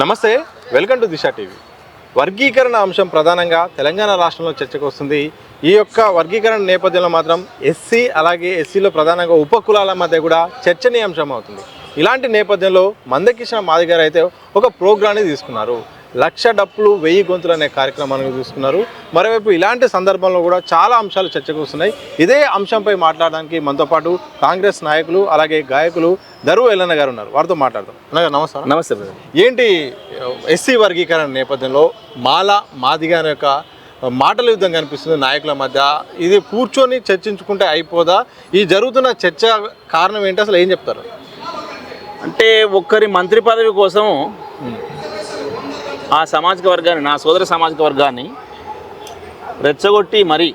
నమస్తే, welcome to Disha TV. వర్గీకరణ అంశం ప్రధానంగా తెలంగాణ రాష్ట్రంలో చర్చకు వస్తుంది. ఈ యొక్క వర్గీకరణ నేపథ్యంలో మాత్రం ఎస్సీ అలాగే ఎస్సీలో ప్రధానంగా ఉపకులాల మధ్య కూడా చర్చనీయాంశం అవుతుంది. ఇలాంటి నేపథ్యంలో మందకృష్ణ మాదిగ గారు అయితే ఒక ప్రోగ్రాన్ని తీసుకున్నారు. 1,00,000 డప్పులు 1000 గొంతులు అనే కార్యక్రమాన్ని తీసుకున్నారు. మరోవైపు ఇలాంటి సందర్భంలో కూడా చాలా అంశాలు చర్చకు వస్తున్నాయి. ఇదే అంశంపై మాట్లాడడానికి మనతో పాటు కాంగ్రెస్ నాయకులు అలాగే గాయకులు దరువు ఎల్లన్న గారు ఉన్నారు. వారితో మాట్లాడదాం. నమస్కారం. నమస్తే. ఏంటి ఎస్సీ వర్గీకరణ నేపథ్యంలో మాదిగ అనే యొక్క మాటల యుద్ధం కనిపిస్తుంది నాయకుల మధ్య. ఇది కూర్చొని చర్చించుకుంటే అయిపోదా? ఈ జరుగుతున్న చర్చ కారణం ఏంటి, అసలు ఏం చెప్తారు? అంటే ఒక్కరి మంత్రి పదవి కోసం ఆ సామాజిక వర్గాన్ని, నా సోదర సామాజిక వర్గాన్ని రెచ్చగొట్టి మరి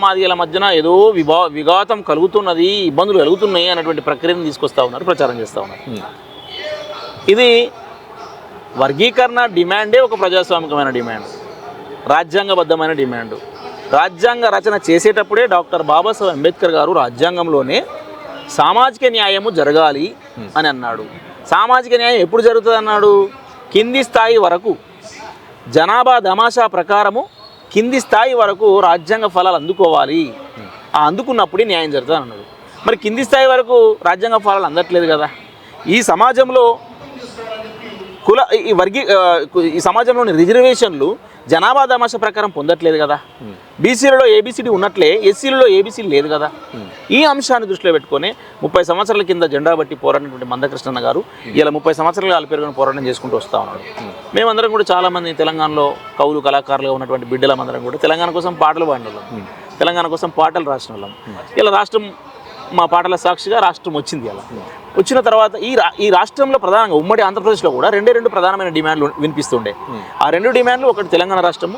మాదిగల మధ్యన ఏదో విఘాతం కలుగుతున్నది, ఇబ్బందులు కలుగుతున్నాయి అన్నటువంటి ప్రక్రియను తీసుకొస్తూ ఉన్నారు, ప్రచారం చేస్తూ ఉన్నారు. ఇది వర్గీకరణ డిమాండే ఒక ప్రజాస్వామికమైన డిమాండ్, రాజ్యాంగబద్ధమైన డిమాండ్. రాజ్యాంగ రచన చేసేటప్పుడే డాక్టర్ బాబాసాహెబ్ అంబేద్కర్ గారు రాజ్యాంగంలోనే సామాజిక న్యాయము జరగాలి అని అన్నాడు. సామాజిక న్యాయం ఎప్పుడు జరుగుతుంది అన్నాడు? కింది స్థాయి వరకు జనాభా దమాషా ప్రకారము కింది స్థాయి వరకు రాజ్యాంగ ఫలాలు అందుకోవాలి, అందుకున్నప్పుడే న్యాయం జరుగుతుంది అన్నాడు. మరి కింది స్థాయి వరకు రాజ్యాంగ ఫలాలు అందట్లేదు కదా. ఈ సమాజంలో ఈ సమాజంలోని రిజర్వేషన్లు జనాభా దమాష ప్రకారం పొందట్లేదు కదా. బీసీలలో ఏబిసిడి ఉన్నట్లే ఎస్సీలలో ఏబిసిడి లేదు కదా. ఈ అంశాన్ని దృష్టిలో పెట్టుకొని 30 సంవత్సరాల కింద జెండా బట్టి పోరాడినటువంటి మందకృష్ణ గారు ఇలా 30 సంవత్సరాలు అల్పెరుగని పోరాటం చేసుకుంటూ వస్తూ ఉన్నాడు. మేమందరం కూడా చాలామంది తెలంగాణలో కవులు కళాకారులుగా ఉన్నటువంటి బిడ్డలందరం కూడా తెలంగాణ కోసం పాటలు పాడిన వాళ్ళం, తెలంగాణ కోసం పాటలు రాసిన వాళ్ళం. ఇలా రాష్ట్రం, మా పాటల సాక్షిగా రాష్ట్రం వచ్చింది. అలా వచ్చిన తర్వాత ఈ రాష్ట్రంలో ప్రధానంగా ఉమ్మడి ఆంధ్రప్రదేశ్లో కూడా రెండు ప్రధానమైన డిమాండ్లు వినిపిస్తుండే. ఆ 2 డిమాండ్లు, ఒకటి తెలంగాణ రాష్ట్రము,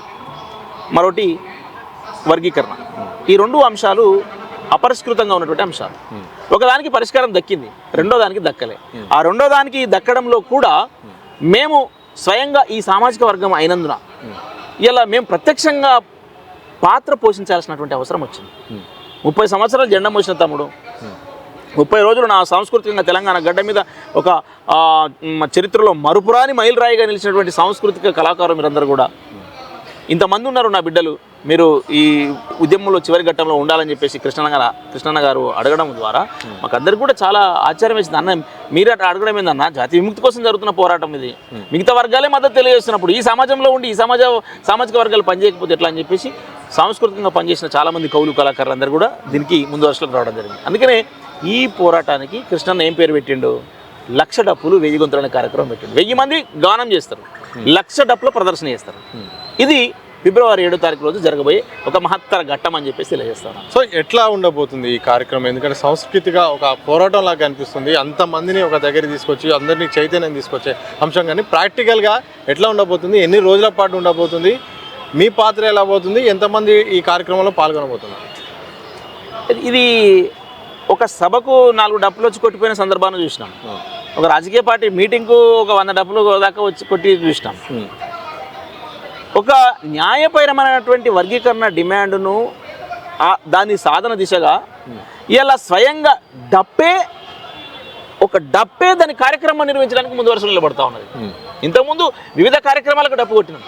మరొకటి వర్గీకరణ. ఈ 2 అంశాలు అపరిష్కృతంగా ఉన్నటువంటి అంశాలు. ఒకదానికి పరిష్కారం దక్కింది, రెండో దానికి దక్కలే. ఆ రెండో దానికి దక్కడంలో కూడా మేము స్వయంగా ఈ సామాజిక వర్గం అయినందున ఇలా మేము ప్రత్యక్షంగా పాత్ర పోషించాల్సినటువంటి అవసరం వచ్చింది. 30 సంవత్సరాలు జెండా మోసిన తమ్ముడు, 30 రోజులు నా సాంస్కృతికంగా తెలంగాణ గడ్డ మీద ఒక చరిత్రలో మరుపురాని మైలురాయిగా నిలిచినటువంటి సాంస్కృతిక కళాకారులు మీరందరూ కూడా ఇంతమంది ఉన్నారు నా బిడ్డలు. మీరు ఈ ఉద్యమంలో చివరి ఘట్టంలో ఉండాలని చెప్పేసి కృష్ణన్న గారు అడగడం ద్వారా మాకు అందరికి కూడా చాలా ఆశ్చర్యం వేసింది. అన్న మీరు అడగడం ఏందన్న, జాతి విముక్తి కోసం జరుగుతున్న పోరాటం ఇది, మిగతా వర్గాలే మద్దతు తెలియజేస్తున్నప్పుడు ఈ సమాజంలో ఉండి ఈ సామాజిక వర్గాలు పనిచేయకపోతే ఎట్లా అని చెప్పేసి సాంస్కృతికంగా పనిచేసిన చాలామంది కవులు కళాకారులు అందరూ కూడా దీనికి ముందు వరుసలోకి రావడం జరిగింది. అందుకనే ఈ పోరాటానికి కృష్ణన్న ఏం పేరు పెట్టిండు? 1,00,000 డప్పులు 1000 గొంతులు అనే కార్యక్రమం పెట్టిండు. 1000 మంది గానం చేస్తారు, 1,00,000 డప్పుల ప్రదర్శన చేస్తారు. ఇది ఫిబ్రవరి 7వ తారీఖు రోజు జరగబోయే ఒక మహత్తర ఘట్టం అని చెప్పేసి తెలియజేస్తాను. సో ఎట్లా ఉండబోతుంది ఈ కార్యక్రమం? ఎందుకంటే సంస్కృతిగా ఒక పోరాటం లాగా అనిపిస్తుంది. అంతమందిని ఒక దగ్గర తీసుకొచ్చి అందరినీ చైతన్యం తీసుకొచ్చే అంశం, కానీ ప్రాక్టికల్గా ఎట్లా ఉండబోతుంది? ఎన్ని రోజుల పాటు ఉండబోతుంది? మీ పాత్ర ఎలా పోతుంది? ఎంతమంది ఈ కార్యక్రమంలో పాల్గొనబోతున్నారు? ఇది ఒక సభకు 4 డప్పులు వచ్చి కొట్టిపోయిన సందర్భాన్ని చూసినాం. ఒక రాజకీయ పార్టీ మీటింగ్కు ఒక 100 డప్పులు దాకా వచ్చి కొట్టి చూసినాం. ఒక న్యాయపరమైనటువంటి వర్గీకరణ డిమాండ్ను దాని సాధన దిశగా ఇలా స్వయంగా ఒక డప్పే దాని కార్యక్రమం నిర్వహించడానికి ముందు వరుసలో నిలబడతా ఉన్నది. ఇంతకుముందు వివిధ కార్యక్రమాలకు డప్పు కొట్టినాం,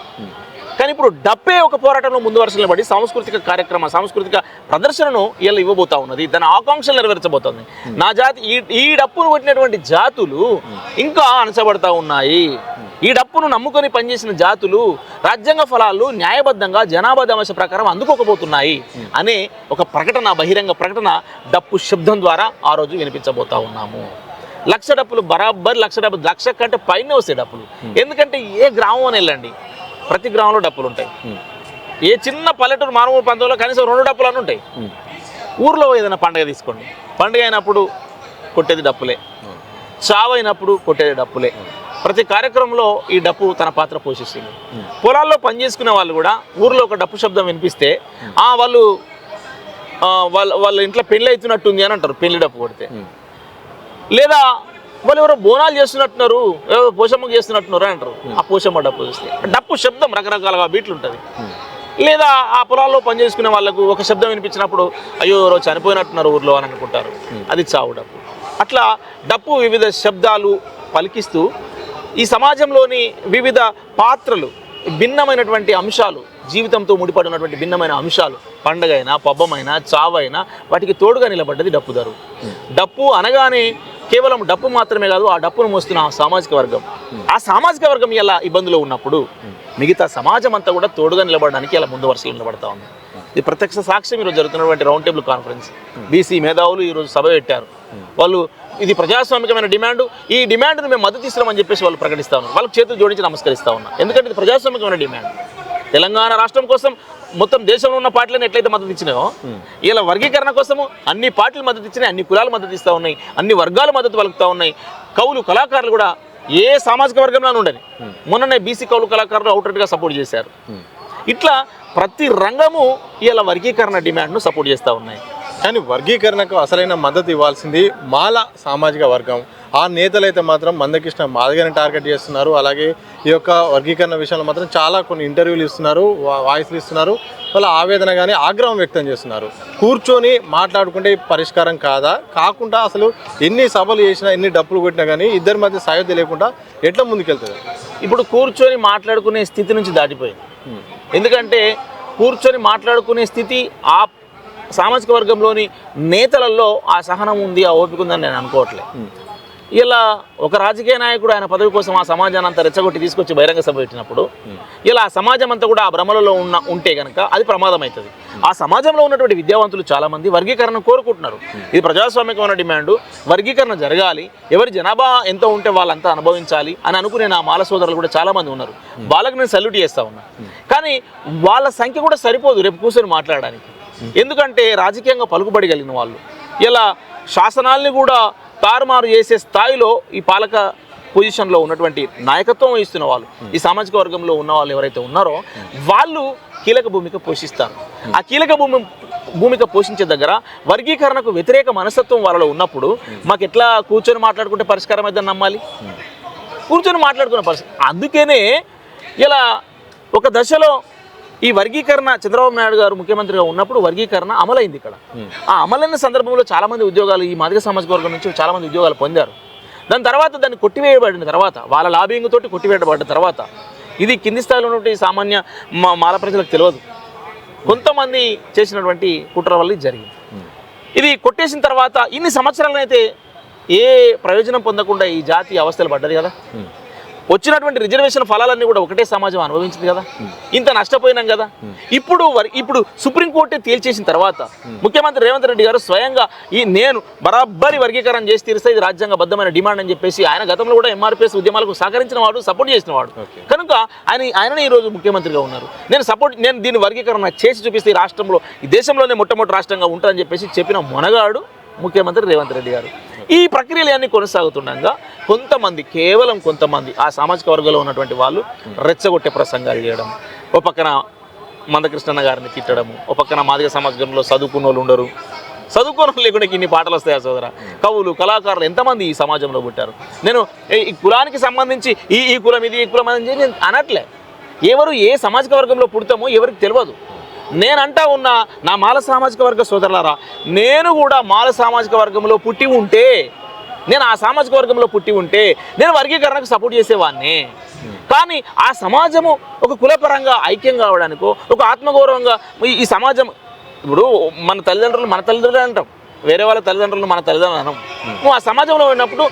కానీ ఇప్పుడు డప్పే ఒక పోరాటంలో ముందు వరుసలో నిలబడి సాంస్కృతిక ప్రదర్శనను ఇలా ఇవ్వబోతా ఉన్నది. దాని ఆకాంక్షలు నెరవేర్చబోతుంది. నా జాతి ఈ డప్పును కొట్టినటువంటి జాతులు ఇంకా అణచబడతా ఉన్నాయి. ఈ డప్పును నమ్ముకొని పనిచేసిన జాతులు రాజ్యాంగ ఫలాలు న్యాయబద్ధంగా జనాభా దమాష ప్రకారం అందుకోకపోతున్నాయి అనే ఒక ప్రకటన, బహిరంగ ప్రకటన డప్పు శబ్దం ద్వారా ఆ రోజు వినిపించబోతా ఉన్నాము. 1,00,000 డప్పులు బరాబర్ 1,00,000 డప్పులు, 1,00,000 కంటే పైన వస్తాయి డప్పులు. ఎందుకంటే ఏ గ్రామం అని వెళ్ళండి, ప్రతి గ్రామంలో డప్పులు ఉంటాయి. ఏ చిన్న పల్లెటూరు మారుమూల ప్రాంతంలో కనీసం 2 డప్పులు అని ఉంటాయి. ఊర్లో ఏదైనా పండుగ తీసుకోండి, పండుగ అయినప్పుడు కొట్టేది డప్పులే, చావు అయినప్పుడు కొట్టేది డప్పులే. ప్రతి కార్యక్రమంలో ఈ డప్పు తన పాత్ర పోషిస్తుంది. పొలాల్లో పనిచేసుకునే వాళ్ళు కూడా ఊర్లో ఒక డప్పు శబ్దం వినిపిస్తే వాళ్ళ ఇంట్లో పెళ్లి అవుతున్నట్టుంది అని అంటారు, పెళ్లి డప్పు కొడితే. లేదా వాళ్ళు ఎవరో బోనాలు చేస్తున్నట్టున్నారు, ఎవరో పోషమ్మకు చేస్తున్నట్టున్నారు అని అంటారు. ఆ పోషమ్మ డప్పు చూస్తే డప్పు శబ్దం రకరకాలుగా బీట్లు ఉంటుంది. లేదా ఆ పొలాల్లో పనిచేసుకునే వాళ్ళకు ఒక శబ్దం వినిపించినప్పుడు అయ్యో ఎవరో చనిపోయినట్టున్నారు ఊర్లో అని అనుకుంటారు, అది చావు డప్పు. అట్లా డప్పు వివిధ శబ్దాలు పలికిస్తూ ఈ సమాజంలోని వివిధ పాత్రలు, భిన్నమైనటువంటి అంశాలు, జీవితంతో ముడిపడినటువంటి భిన్నమైన అంశాలు, పండగైనా పబ్బమైనా చావైనా వాటికి తోడుగా నిలబడ్డది డప్పు దరువు. డప్పు అనగానే కేవలం డప్పు మాత్రమే కాదు, ఆ డప్పును మోస్తున్న ఆ సామాజిక వర్గం, ఆ సామాజిక వర్గం ఇలా ఇబ్బందులో ఉన్నప్పుడు మిగతా సమాజం అంతా కూడా తోడుగా నిలబడడానికి ఇలా ముందు వరుసలో నిలబడతా ఉంది. ఇది ప్రత్యక్ష సాక్ష్యం ఈరోజు జరుగుతున్నటువంటి రౌండ్ టేబుల్ కాన్ఫరెన్స్. బీసీ మేధావులు ఈరోజు సభ పెట్టారు. వాళ్ళు ఇది ప్రజాస్వామికమైన డిమాండ్, ఈ డిమాండ్ను మేము మద్దతు ఇస్తున్నామని చెప్పేసి వాళ్ళు ప్రకటిస్తా ఉన్నారు. వాళ్ళకి చేతులు జోడించి నమస్కరిస్తా ఉన్నా. ఎందుకంటే ఇది ప్రజాస్వామికమైన డిమాండ్. తెలంగాణ రాష్ట్రం కోసం మొత్తం దేశంలో ఉన్న పార్టీలను ఎట్లయితే మద్దతు ఇచ్చినాయో, ఇలా వర్గీకరణ కోసము అన్ని పార్టీలు మద్దతు ఇచ్చినాయి, అన్ని కులాలు మద్దతు ఇస్తూ ఉన్నాయి, అన్ని వర్గాలు మద్దతు పలుకుతూ ఉన్నాయి. కవులు, కళాకారులు కూడా ఏ సామాజిక వర్గంలోనూ ఉండని మొన్ననే బీసీ కవులు, కళాకారులు అవుట్రైట్గా సపోర్ట్ చేశారు. ఇట్లా ప్రతి రంగము ఇలా వర్గీకరణ డిమాండ్ను సపోర్ట్ చేస్తూ ఉన్నాయి. కానీ వర్గీకరణకు అసలైన మద్దతు ఇవ్వాల్సింది మాల సామాజిక వర్గం. ఆ నేతలు అయితే మాత్రం మందకృష్ణ మాదిగని టార్గెట్ చేస్తున్నారు. అలాగే ఈ యొక్క వర్గీకరణ విషయంలో మాత్రం చాలా కొన్ని ఇంటర్వ్యూలు ఇస్తున్నారు, వాయిస్లు ఇస్తున్నారు. వాళ్ళ ఆవేదన కానీ ఆగ్రహం వ్యక్తం చేస్తున్నారు. కూర్చొని మాట్లాడుకుంటే పరిష్కారం కాకుండా అసలు ఎన్ని సభలు చేసినా, ఎన్ని డప్పులు కొట్టినా కానీ ఇద్దరి మధ్య సయోధ్య లేకుండా ఎట్లా ముందుకెళ్తుంది? ఇప్పుడు కూర్చొని మాట్లాడుకునే స్థితి నుంచి దాటిపోయింది. ఎందుకంటే కూర్చొని మాట్లాడుకునే స్థితి ఆ సామాజిక వర్గంలోని నేతలలో ఆ సహనం ఉంది, ఆ ఓపిక ఉందని నేను అనుకోవట్లేదు. ఇలా ఒక రాజకీయ నాయకుడు ఆయన పదవి కోసం ఆ సమాజాన్ని అంతా రెచ్చగొట్టి తీసుకొచ్చి బహిరంగ సభ పెట్టినప్పుడు ఇలా ఆ సమాజం అంతా కూడా ఆ భ్రమలలో ఉంటే కనుక అది ప్రమాదం అవుతుంది. ఆ సమాజంలో ఉన్నటువంటి విద్యావంతులు చాలామంది వర్గీకరణ కోరుకుంటున్నారు. ఇది ప్రజాస్వామికమైన డిమాండ్, వర్గీకరణ జరగాలి, ఎవరి జనాభా ఎంత ఉంటే వాళ్ళంతా అనుభవించాలి అని అనుకునే నా మాల సోదరులు కూడా చాలామంది ఉన్నారు. వాళ్ళకి నేను సల్యూట్ చేస్తూ ఉన్నా. కానీ వాళ్ళ సంఖ్య కూడా సరిపోదు రేపు కూర్చొని మాట్లాడడానికి. ఎందుకంటే రాజకీయంగా పలుకుబడి కలిగిన వాళ్ళు ఇలా శాసనాల్ని కూడా తారుమారు చేసే స్థాయిలో ఈ పాలక పొజిషన్లో ఉన్నటువంటి నాయకత్వం వహిస్తున్న వాళ్ళు, ఈ సామాజిక వర్గంలో ఉన్న వాళ్ళు ఎవరైతే ఉన్నారో వాళ్ళు కీలక భూమిక పోషిస్తారు. ఆ కీలక భూమిక పోషించే దగ్గర వర్గీకరణకు వ్యతిరేక మనస్తత్వం వాళ్ళలో ఉన్నప్పుడు మాకు ఎట్లా కూర్చొని మాట్లాడుకుంటే పరిష్కారం అయితే నమ్మాలి? కూర్చొని మాట్లాడుకునే పరిస్థితి. అందుకనే ఇలా ఒక దశలో ఈ వర్గీకరణ చంద్రబాబు నాయుడు గారు ముఖ్యమంత్రిగా ఉన్నప్పుడు వర్గీకరణ అమలైంది. ఇక్కడ ఆ అమలైన సందర్భంలో చాలామంది ఉద్యోగాలు, ఈ మాదిగ సామాజిక వర్గం నుంచి చాలామంది ఉద్యోగాలు పొందారు. దాని తర్వాత దాన్ని కొట్టివేయబడిన తర్వాత, వాళ్ళ లాబింగ్ తోటి కొట్టివేయబడిన తర్వాత, ఇది కింది స్థాయిలో ఉన్నటువంటి సామాన్య మాల ప్రజలకు తెలియదు. కొంతమంది చేసినటువంటి కుట్ర వల్ల జరిగింది. ఇది కొట్టేసిన తర్వాత ఇన్ని సంవత్సరాలనైతే ఏ ప్రయోజనం పొందకుండా ఈ జాతి అవస్థలు పడ్డది కదా. వచ్చినటువంటి రిజర్వేషన్ ఫలాలన్నీ కూడా ఒకటే సమాజం అనుభవించింది కదా. ఇంత నష్టపోయినాం కదా. ఇప్పుడు సుప్రీంకోర్టే తేల్చేసిన తర్వాత ముఖ్యమంత్రి రేవంత్ రెడ్డి గారు స్వయంగా నేను బరాబరి వర్గీకరణ చేసి తీరుస్తే ఇది రాజ్యాంగబద్ధమైన డిమాండ్ అని చెప్పేసి ఆయన గతంలో కూడా ఎంఆర్పీఎస్ ఉద్యమాలకు సహకరించిన వాడు, సపోర్ట్ చేసిన వాడు కనుక ఆయననే ఈరోజు ముఖ్యమంత్రిగా ఉన్నారు. నేను దీన్ని వర్గీకరణ చేసి చూపిస్తే ఈ రాష్ట్రంలో, ఈ దేశంలోనే మొట్టమొదటి రాష్ట్రంగా ఉంటుందని చెప్పేసి చెప్పిన మొనగాడు ముఖ్యమంత్రి రేవంత్ రెడ్డి గారు. ఈ ప్రక్రియలు అన్నీ కొనసాగుతుండగా కొంతమంది, కేవలం కొంతమంది ఆ సామాజిక వర్గంలో ఉన్నటువంటి వాళ్ళు రెచ్చగొట్టే ప్రసంగాలు చేయడం, ఓ పక్కన మందకృష్ణన్న గారిని తిట్టడము, ఓ పక్కన మాదిగ సమాజంలో చదువుకున్న వాళ్ళు ఉండరు, చదువుకోవడం లేకుండా ఇన్ని పాటలు వస్తాయా సోదరా? కవులు, కళాకారులు ఎంతమంది ఈ సమాజంలో పుట్టారు. నేను ఈ కులానికి సంబంధించి ఈ కులం ఇది, ఈ కులం అని నేను అనట్లే. ఎవరు ఏ సామాజిక వర్గంలో పుడతామో ఎవరికి తెలియదు. నేనంటా ఉన్నా నా మాల సామాజిక వర్గ సోదరులారా, నేను కూడా మాల సామాజిక వర్గంలో పుట్టి ఉంటే, నేను ఆ సామాజిక వర్గంలో పుట్టి ఉంటే నేను వర్గీకరణకు సపోర్ట్ చేసేవాడిని. కానీ ఆ సమాజము ఒక కులపరంగా ఐక్యం కావడానికో, ఒక ఆత్మగౌరవంగా ఈ సమాజం, ఇప్పుడు మన తల్లిదండ్రులు అంటాం, వేరే వాళ్ళ తల్లిదండ్రులు మన తల్లిదండ్రులు అనం. నువ్వు ఆ సమాజంలో ఉన్నప్పుడు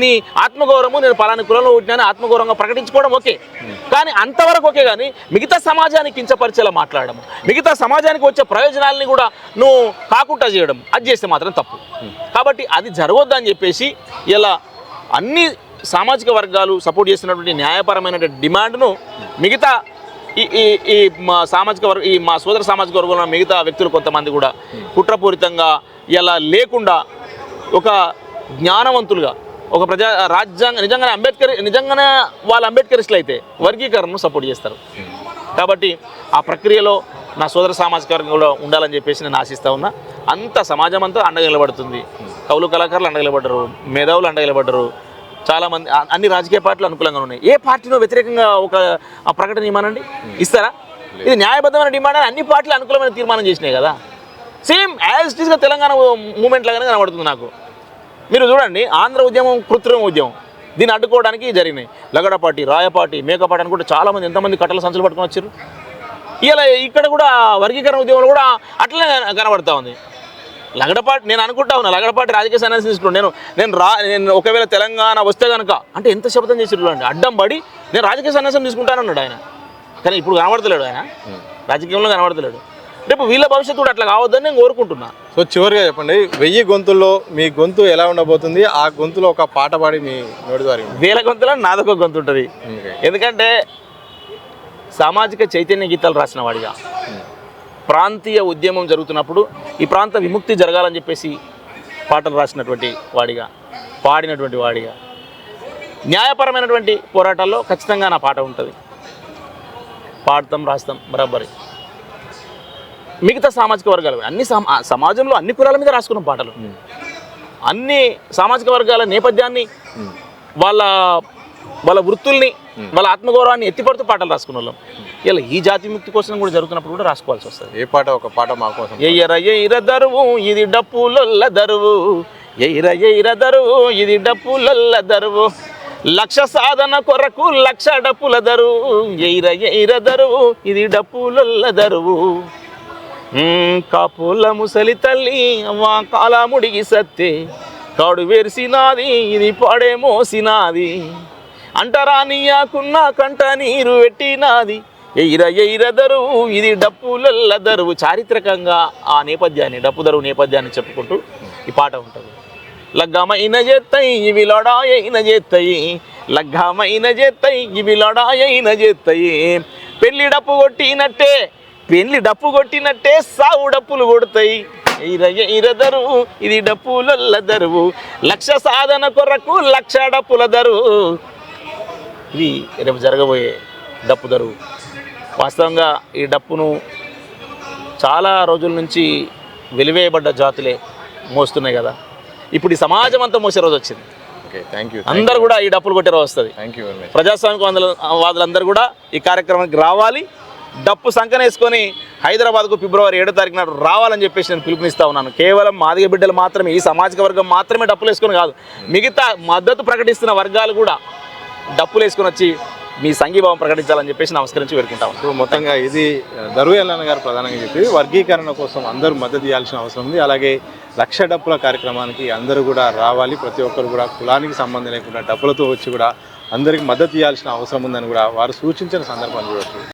నీ ఆత్మగౌరవము, నేను పలాని కులంలో పుట్టినా ఆత్మగౌరవంగా ప్రకటించుకోవడం ఓకే. కానీ అంతవరకు ఓకే. కానీ మిగతా సమాజానికి కించపరిచేలా మాట్లాడడం, మిగతా సమాజానికి వచ్చే ప్రయోజనాలని కూడా నువ్వు కాకుండా చేయడం, అది చేస్తే మాత్రం తప్పు. కాబట్టి అది జరగొద్దని చెప్పేసి ఇలా అన్ని సామాజిక వర్గాలు సపోర్ట్ చేస్తున్నటువంటి న్యాయపరమైన డిమాండ్ను మిగతా ఈ మా సామాజిక వర్గ, ఈ మా సోదర సామాజిక వర్గంలో మిగతా వ్యక్తులు కొంతమంది కూడా కుట్రపూరితంగా ఇలా లేకుండా ఒక జ్ఞానవంతులుగా, ఒక రాజ్యాంగ నిజంగానే వాళ్ళ అంబేద్కరిస్టులు అయితే వర్గీకరణను సపోర్ట్ చేస్తారు. కాబట్టి ఆ ప్రక్రియలో నా సోదర సామాజిక వర్గం కూడా ఉండాలని చెప్పేసి నేను ఆశిస్తూ ఉన్నా. అంత సమాజం అంతా అండగా నిలబడుతుంది. కవులు, కళాకారులు అండగా నిలబడ్డరు, మేధావులు అండగా నిలబడ్డరు, చాలామంది అన్ని రాజకీయ పార్టీలు అనుకూలంగా ఉన్నాయి. ఏ పార్టీనో వ్యతిరేకంగా ఒక ప్రకటన ఇవ్వమనండి, ఇస్తారా? ఇది న్యాయబద్ధమైన డిమాండ్ అని అన్ని పార్టీలు అనుకూలమైన తీర్మానం చేసినాయి కదా. సేమ్ యాజ్ ఇట్ ఈస్గా తెలంగాణ మూమెంట్ లాగానే కనబడుతుంది నాకు. మీరు చూడండి, ఆంధ్ర ఉద్యమం కృత్రిమ ఉద్యమం, దీన్ని అడ్డుకోవడానికి జరిగినాయి. లగడపాటి, రాయపాటి, మేకపాటి అని కూడా చాలామంది ఎంతమంది కట్టల సంచులు పట్టుకొని వచ్చారు. ఇలా ఇక్కడ కూడా వర్గీకరణ ఉద్యమంలో కూడా అట్లనే కనబడతా ఉంది. లగడపాటి నేను అనుకుంటా ఉన్నా లగడపాటి రాజకీయ సన్యాసం తీసుకున్నాను. నేను ఒకవేళ తెలంగాణ వస్తే కనుక అంటే ఎంత శపథం చేసి చూడండి, అడ్డం పడి నేను రాజకీయ సన్యాసం తీసుకుంటానన్నాడు ఆయన. కానీ ఇప్పుడు కనబడతలేడు ఆయన, రాజకీయంలో కనబడతలేడు. రేపు వీళ్ళ భవిష్యత్తు కూడా అట్లా కావద్దని నేను కోరుకుంటున్నా. సో చివరిగా చెప్పండి, 1000 గొంతుల్లో మీ గొంతు ఎలా ఉండబోతుంది? ఆ గొంతులో ఒక పాట పాడి మీ నోటి ద్వారా 1000 గొంతులో నాదొక గొంతు ఉంటుంది. ఎందుకంటే సామాజిక చైతన్య గీతాలు రాసిన వాడిగా, ప్రాంతీయ ఉద్యమం జరుగుతున్నప్పుడు ఈ ప్రాంత విముక్తి జరగాలని చెప్పేసి పాటలు రాసినటువంటి వాడిగా, పాడినటువంటి వాడిగా, న్యాయపరమైనటువంటి పోరాటాల్లో ఖచ్చితంగా నా పాట ఉంటుంది. పాడతాం, రాస్తాం బరాబరి. మిగతా సామాజిక వర్గాలు అన్ని సమాజంలో అన్ని కులాల మీద రాసుకున్నాం పాటలు. అన్ని సామాజిక వర్గాల నేపథ్యాన్ని, వాళ్ళ వృత్తుల్ని, వాళ్ళ ఆత్మగౌరవాన్ని ఎత్తిపడుతూ పాటలు రాసుకున్న వాళ్ళం. ఇలా ఈ జాతి విముక్తి కోసం కూడా జరుగుతున్నప్పుడు కూడా రాసుకోవాల్సి వస్తుంది. ఏ పాట? ఒక పాట మా కోసం. ఎయ్యర దరువు ఇది డప్పులొల్ల దరువు, ఎయ్యర దరువు ఇది డప్పులొల్ల దరువు, లక్ష సాధన కొరకు లక్ష డప్పుల దరువు, ఎయ్యర దరువు ఇది డప్పులొల్ల దరువు, కాపుల ముసలి తల్లి అవ్వా కాలాముడికి సత్తే, కాడు వెరిసినాది ఇది పాడే మోసినాది, అంటరానియాకున్నా కంట నీరు పెట్టినాది, ఎయిర దరువు ఇది డప్పులల్ల దరువు. చారిత్రకంగా ఆ నేపథ్యాన్ని, డప్పు దరువు నేపథ్యాన్ని చెప్పుకుంటూ ఈ పాట ఉంటుంది. లగ్గమైన చేత్తయి ఇవి లడాయైన చేత్తయి, లగ్గమైన చేత్తయి ఇవి లడాయైన చేత్తయి, పెళ్లి డప్పు కొట్టినట్టే సావు డప్పులు కొడతాయి, ఎయిర దరువు ఇది డప్పులల్ల దరువు, లక్ష సాధన కొరకు లక్ష డప్పుల దరువు. ఇది రేపు జరగబోయే డప్పు దరువు. వాస్తవంగా ఈ డప్పును చాలా రోజుల నుంచి వెలివేయబడ్డ జాతులే మోస్తున్నాయి కదా. ఇప్పుడు ఈ సమాజం అంతా మోసే రోజు వచ్చింది. అందరూ కూడా ఈ డప్పులు కొట్టే రోజు వస్తుంది. ప్రజాస్వామికవాదులందరూ కూడా ఈ కార్యక్రమానికి రావాలి. డప్పు సంకనేసుకొని హైదరాబాద్కు ఫిబ్రవరి 7వ తారీఖున రావాలని చెప్పేసి నేను పిలుపునిస్తా ఉన్నాను. కేవలం మాదిగ బిడ్డలు మాత్రమే, ఈ సామాజిక వర్గం మాత్రమే డప్పులు వేసుకొని కాదు, మిగతా మద్దతు ప్రకటిస్తున్న వర్గాలు కూడా డప్పులు వేసుకొని వచ్చి మీ సంఘీభావం ప్రకటించాలని చెప్పేసి నమస్కరించి వేడుకుంటాం. సో మొత్తంగా ఇది దరువు ఎల్లన్న గారు ప్రధానంగా చెప్పి వర్గీకరణ కోసం అందరూ మద్దతు ఇవ్వాల్సిన అవసరం ఉంది. అలాగే లక్ష డప్పుల కార్యక్రమానికి అందరూ కూడా రావాలి. ప్రతి ఒక్కరు కూడా కులానికి సంబంధం లేకుండా డప్పులతో వచ్చి కూడా అందరికీ మద్దతు ఇవ్వాల్సిన అవసరం ఉందని కూడా వారు సూచించిన సందర్భాన్ని చూడవచ్చు.